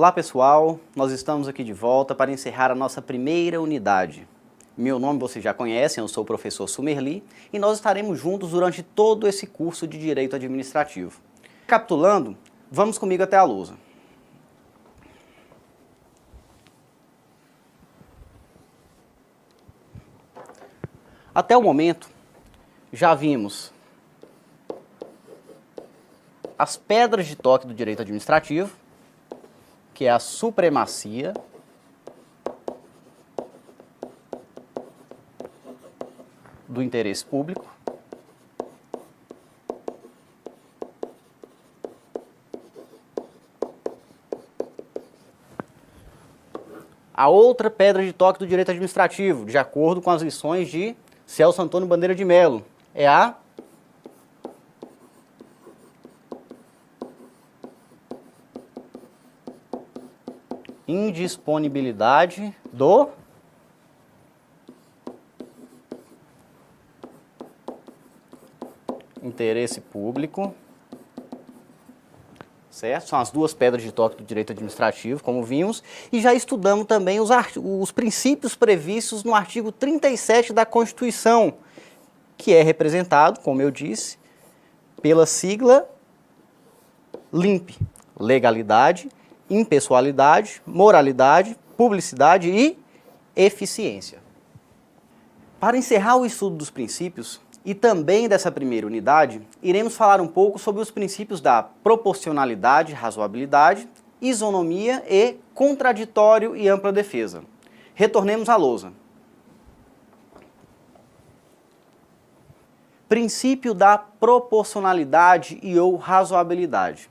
Olá pessoal, nós estamos aqui de volta para encerrar a nossa primeira unidade. Meu nome vocês já conhecem, eu sou o professor Sumerli e nós estaremos juntos durante todo esse curso de Direito Administrativo. Recapitulando, vamos comigo até a lousa. Até o momento, já vimos as pedras de toque do direito administrativo, que é a supremacia, do interesse público, a outra pedra de toque do direito administrativo, de acordo com as lições de Celso Antônio Bandeira de Mello, é a indisponibilidade do interesse público, certo? São as duas pedras de toque do direito administrativo, como vimos, e já estudamos também os princípios previstos no artigo 37 da Constituição, que é representado, como eu disse, pela sigla LIMP, legalidade, impessoalidade, moralidade, publicidade e eficiência. Para encerrar o estudo dos princípios e também dessa primeira unidade, iremos falar um pouco sobre os princípios da proporcionalidade, razoabilidade, isonomia e contraditório e ampla defesa. Retornemos à lousa. Princípio da proporcionalidade e ou razoabilidade.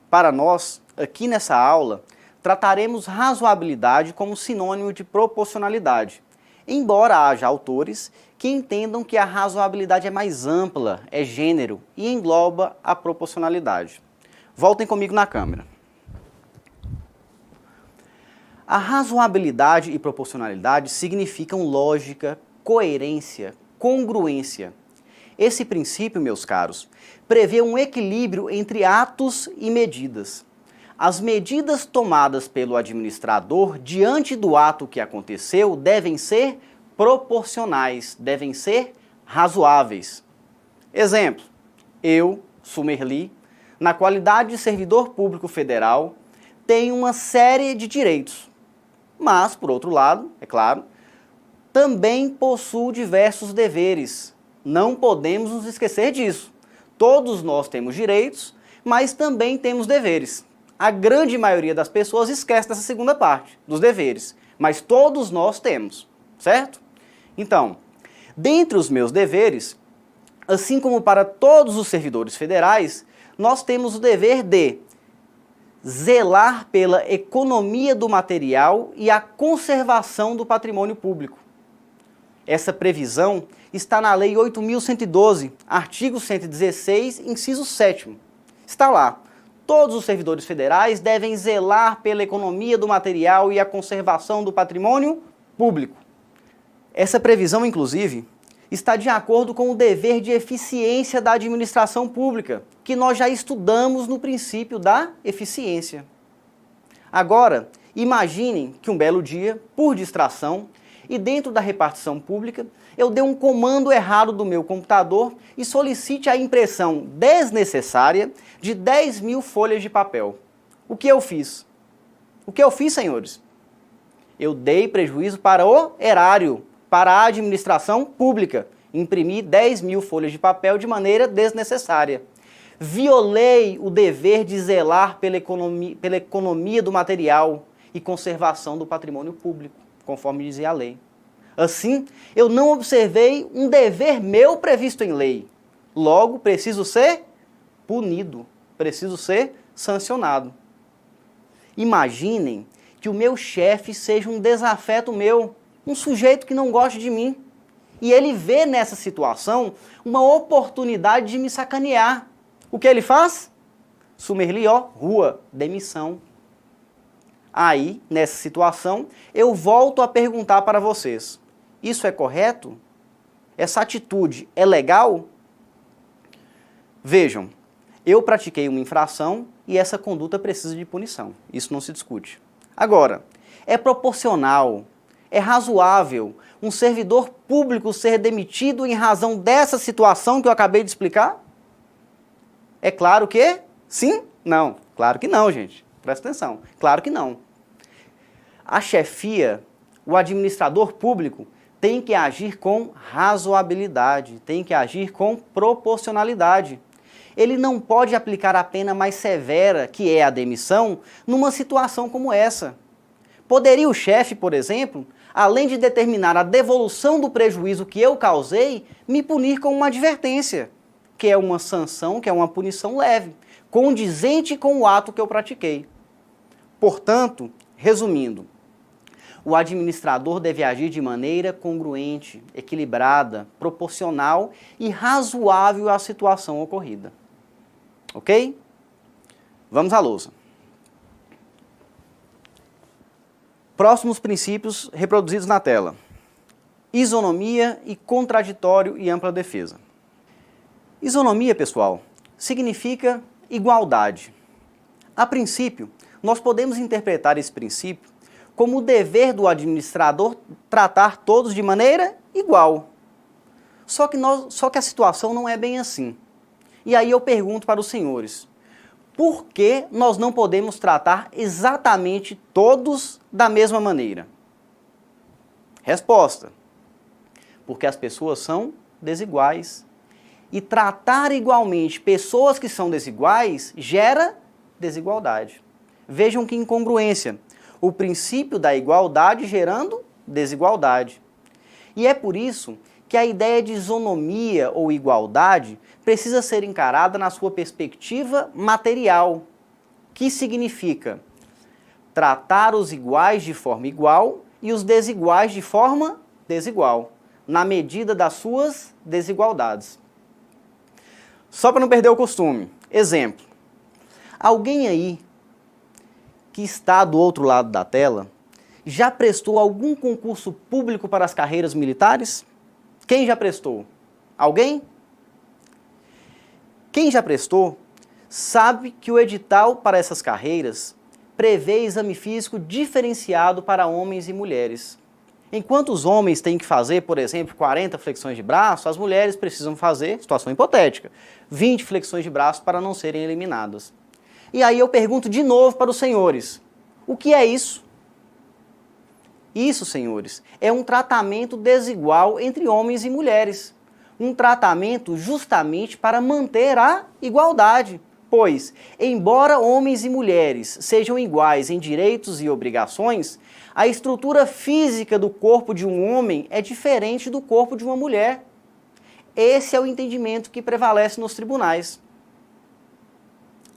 Para nós, aqui nessa aula, trataremos razoabilidade como sinônimo de proporcionalidade, embora haja autores que entendam que a razoabilidade é mais ampla, é gênero e engloba a proporcionalidade. Voltem comigo na câmera. A razoabilidade e proporcionalidade significam lógica, coerência, congruência. Esse princípio, meus caros, prevê um equilíbrio entre atos e medidas. As medidas tomadas pelo administrador diante do ato que aconteceu devem ser proporcionais, devem ser razoáveis. Exemplo, eu, Sumerli, na qualidade de servidor público federal, tenho uma série de direitos, mas, por outro lado, é claro, também possuo diversos deveres. Não podemos nos esquecer disso. Todos nós temos direitos, mas também temos deveres. A grande maioria das pessoas esquece dessa segunda parte, dos deveres, mas todos nós temos, certo? Então, dentre os meus deveres, assim como para todos os servidores federais, nós temos o dever de zelar pela economia do material e a conservação do patrimônio público. Essa previsão está na Lei 8.112, artigo 116, inciso 7º. Está lá. Todos os servidores federais devem zelar pela economia do material e a conservação do patrimônio público. Essa previsão, inclusive, está de acordo com o dever de eficiência da administração pública, que nós já estudamos no princípio da eficiência. Agora, imaginem que um belo dia, por distração, e dentro da repartição pública, eu dei um comando errado do meu computador e solicite a impressão desnecessária de 10.000 folhas de papel. O que eu fiz? O que eu fiz, senhores? Eu dei prejuízo para o erário, para a administração pública. Imprimi 10.000 folhas de papel de maneira desnecessária. Violei o dever de zelar pela economia do material e conservação do patrimônio público, conforme dizia a lei. Assim, eu não observei um dever meu previsto em lei. Logo, preciso ser punido, preciso ser sancionado. Imaginem que o meu chefe seja um desafeto meu, um sujeito que não gosta de mim. E ele vê nessa situação uma oportunidade de me sacanear. O que ele faz? Sumerli, rua, demissão. Aí, nessa situação, eu volto a perguntar para vocês. Isso é correto? Essa atitude é legal? Vejam, eu pratiquei uma infração e essa conduta precisa de punição. Isso não se discute. Agora, é proporcional, é razoável um servidor público ser demitido em razão dessa situação que eu acabei de explicar? É claro que sim? Não. Claro que não, gente. Presta atenção. Claro que não. A chefia, o administrador público, tem que agir com razoabilidade, tem que agir com proporcionalidade. Ele não pode aplicar a pena mais severa, que é a demissão, numa situação como essa. Poderia o chefe, por exemplo, além de determinar a devolução do prejuízo que eu causei, me punir com uma advertência, que é uma sanção, que é uma punição leve, condizente com o ato que eu pratiquei. Portanto, resumindo, o administrador deve agir de maneira congruente, equilibrada, proporcional e razoável à situação ocorrida. Ok? Vamos à lousa. Próximos princípios reproduzidos na tela. Isonomia e contraditório e ampla defesa. Isonomia, pessoal, significa igualdade. A princípio, nós podemos interpretar esse princípio como o dever do administrador tratar todos de maneira igual. Só que a situação não é bem assim. E aí eu pergunto para os senhores, por que nós não podemos tratar exatamente todos da mesma maneira? Resposta: porque as pessoas são desiguais. E tratar igualmente pessoas que são desiguais gera desigualdade. Vejam que incongruência. O princípio da igualdade gerando desigualdade. E é por isso que a ideia de isonomia ou igualdade precisa ser encarada na sua perspectiva material, que significa tratar os iguais de forma igual e os desiguais de forma desigual, na medida das suas desigualdades. Só para não perder o costume, exemplo, alguém aí que está do outro lado da tela já prestou algum concurso público para as carreiras militares? Quem já prestou? Alguém? Quem já prestou sabe que o edital para essas carreiras prevê exame físico diferenciado para homens e mulheres. Enquanto os homens têm que fazer, por exemplo, 40 flexões de braço, as mulheres precisam fazer, situação hipotética, 20 flexões de braço para não serem eliminadas. E aí eu pergunto de novo para os senhores, o que é isso? Isso, senhores, é um tratamento desigual entre homens e mulheres. Um tratamento justamente para manter a igualdade. Pois, embora homens e mulheres sejam iguais em direitos e obrigações, a estrutura física do corpo de um homem é diferente do corpo de uma mulher. Esse é o entendimento que prevalece nos tribunais.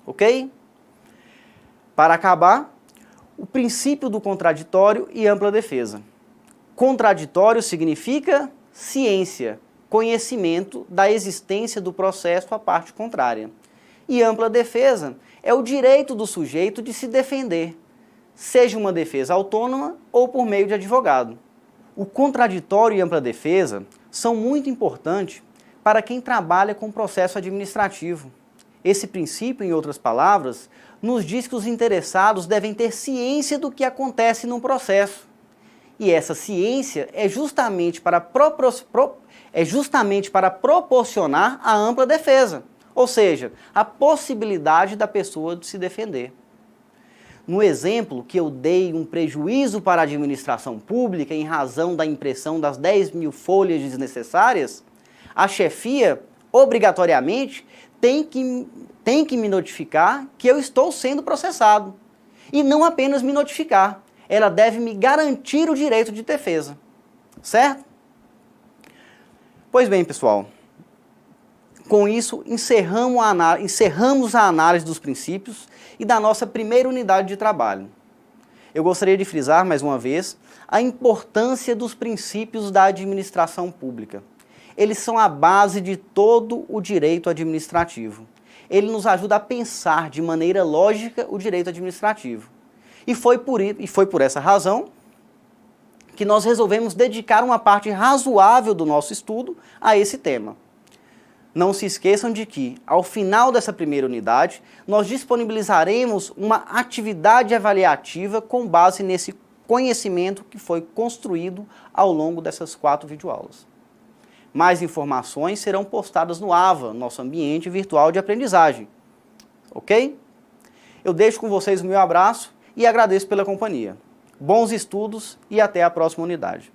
Ok? Para acabar, o princípio do contraditório e ampla defesa. Contraditório significa ciência, conhecimento da existência do processo à parte contrária. E ampla defesa é o direito do sujeito de se defender, seja uma defesa autônoma ou por meio de advogado. O contraditório e ampla defesa são muito importantes para quem trabalha com processo administrativo. Esse princípio, em outras palavras, nos diz que os interessados devem ter ciência do que acontece num processo. E essa ciência é justamente para proporcionar a ampla defesa, ou seja, a possibilidade da pessoa de se defender. No exemplo que eu dei um prejuízo para a administração pública em razão da impressão das 10.000 folhas desnecessárias, a chefia, obrigatoriamente, tem que me notificar que eu estou sendo processado. E não apenas me notificar, ela deve me garantir o direito de defesa. Certo? Pois bem, pessoal, com isso encerramos a análise dos princípios e da nossa primeira unidade de trabalho. Eu gostaria de frisar, mais uma vez, a importância dos princípios da administração pública. Eles são a base de todo o direito administrativo. Ele nos ajuda a pensar de maneira lógica o direito administrativo. E foi por essa razão que nós resolvemos dedicar uma parte razoável do nosso estudo a esse tema. Não se esqueçam de que, ao final dessa primeira unidade, nós disponibilizaremos uma atividade avaliativa com base nesse conhecimento que foi construído ao longo dessas 4 videoaulas. Mais informações serão postadas no AVA, nosso ambiente virtual de aprendizagem. Ok? Eu deixo com vocês o meu abraço e agradeço pela companhia. Bons estudos e até a próxima unidade.